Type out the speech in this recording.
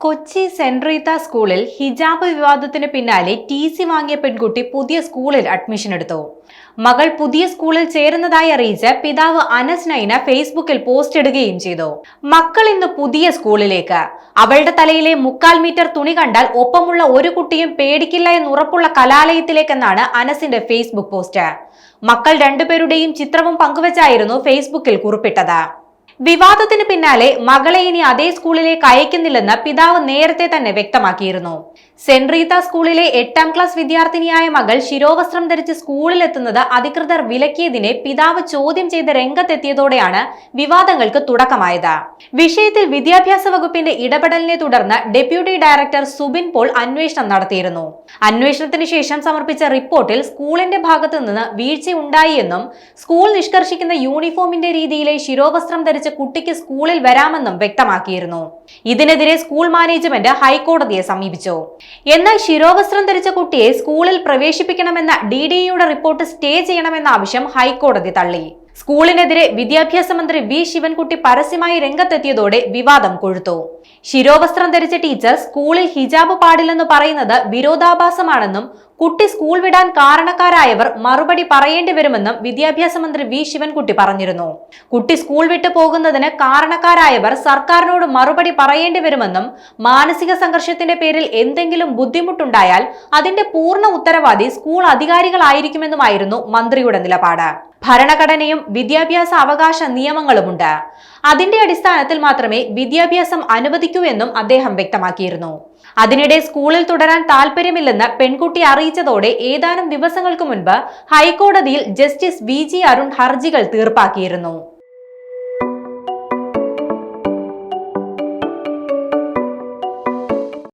Kochi saint Reetha സ്കൂളിൽ ഹിജാബ് വിവാദത്തിന് പിന്നാലെ ടി.സി. വാങ്ങിയ പെൺകുട്ടി പുതിയ സ്കൂളിൽ അഡ്മിഷൻ എടുത്തു. മകൾ പുതിയ സ്കൂളിൽ ചേരുന്നതായി അറിയിച്ച് പിതാവ് അനസ് നൈന ഫേസ്ബുക്കിൽ പോസ്റ്റ് ഇടുകയും ചെയ്തു. മക്കൾ ഇന്ന് പുതിയ സ്കൂളിലേക്ക്. അവളുടെ തലയിലെ 3/4 മീറ്റർ തുണി കണ്ടാൽ ഒപ്പമുള്ള ഒരു കുട്ടിയും പേടിക്കില്ല എന്നുറപ്പുള്ള കലാലയത്തിലേക്കെന്നാണ് അനസിന്റെ ഫേസ്ബുക്ക് പോസ്റ്റ്. മക്കൾ രണ്ടുപേരുടെയും ചിത്രവും പങ്കുവച്ചായിരുന്നു ഫേസ്ബുക്കിൽ കുറിപ്പിട്ടത്. വിവാദത്തിന് പിന്നാലെ മകളെ ഇനി അതേ സ്കൂളിലേക്ക് അയക്കുന്നില്ലെന്ന് പിതാവ് നേരത്തെ തന്നെ വ്യക്തമാക്കിയിരുന്നു. സെന്റ് റീത്ത സ്കൂളിലെ 8ാം ക്ലാസ് വിദ്യാർത്ഥിനിയായ മകൾ ശിരോവസ്ത്രം ധരിച്ച് സ്കൂളിലെത്തുന്നത് അധികൃതർ വിലക്കിയതിനെ പിതാവ് ചോദ്യം ചെയ്ത് രംഗത്തെത്തിയതോടെയാണ് വിവാദങ്ങൾക്ക് തുടക്കമായത്. വിഷയത്തിൽ വിദ്യാഭ്യാസ വകുപ്പിന്റെ ഇടപെടലിനെ തുടർന്ന് ഡെപ്യൂട്ടി ഡയറക്ടർ സുബിൻ പോൾ അന്വേഷണം നടത്തിയിരുന്നു. അന്വേഷണത്തിന് ശേഷം സമർപ്പിച്ച റിപ്പോർട്ടിൽ സ്കൂളിന്റെ ഭാഗത്തു നിന്ന് വീഴ്ചയുണ്ടായി എന്നും സ്കൂൾ നിഷ്കർഷിക്കുന്ന യൂണിഫോമിന്റെ രീതിയിലെ ശിരോവസ്ത്രം ധരിച്ച കുട്ടിക്ക് സ്കൂളിൽ വരാമെന്നും വ്യക്തമാക്കിയിരുന്നു. ഇതിനെതിരെ സ്കൂൾ മാനേജ്മെന്റ് ഹൈക്കോടതിയെ സമീപിച്ചു. എന്നാൽ ശിരോവസ്ത്രം ധരിച്ച കുട്ടിയെ സ്കൂളിൽ പ്രവേശിപ്പിക്കണമെന്ന DDEയുടെ റിപ്പോർട്ട് സ്റ്റേ ചെയ്യണമെന്ന ആവശ്യം ഹൈക്കോടതി തള്ളി. സ്കൂളിനെതിരെ വിദ്യാഭ്യാസ മന്ത്രി വി ശിവൻകുട്ടി പരസ്യമായി രംഗത്തെത്തിയതോടെ വിവാദം കൊഴുത്തു. ശിരോവസ്ത്രം ധരിച്ച ടീച്ചർ സ്കൂളിൽ ഹിജാബ് പാടില്ലെന്ന് പറയുന്നത് വിരോധാഭാസമാണെന്നും കുട്ടി സ്കൂൾ വിടാൻ കാരണക്കാരായവർ മറുപടി പറയേണ്ടി വരുമെന്നും വിദ്യാഭ്യാസ മന്ത്രി വി ശിവൻകുട്ടി പറഞ്ഞിരുന്നു. കുട്ടി സ്കൂൾ വിട്ടു പോകുന്നതിന് കാരണക്കാരായവർ സർക്കാരിനോട് മറുപടി പറയേണ്ടി വരുമെന്നും മാനസിക സംഘർഷത്തിന്റെ പേരിൽ എന്തെങ്കിലും ബുദ്ധിമുട്ടുണ്ടായാൽ അതിന്റെ പൂർണ്ണ ഉത്തരവാദി സ്കൂൾ അധികാരികളായിരിക്കുമെന്നുമായിരുന്നു മന്ത്രിയുടെ നിലപാട്. ഭരണഘടനയും വിദ്യാഭ്യാസ അവകാശ നിയമങ്ങളുമുണ്ട്. അതിന്റെ അടിസ്ഥാനത്തിൽ മാത്രമേ വിദ്യാഭ്യാസം അനുവദിക്കൂ എന്നും അദ്ദേഹം വ്യക്തമാക്കിയിരുന്നു. അതിനിടെ സ്കൂളിൽ തുടരാൻ താല്പര്യമില്ലെന്ന് പെൺകുട്ടി അറിയിച്ചതോടെ ഏതാനും ദിവസങ്ങൾക്ക് മുൻപ് ഹൈക്കോടതിയിൽ ജസ്റ്റിസ് VG അരുൺ ഹർജികൾ തീർപ്പാക്കിയിരുന്നു.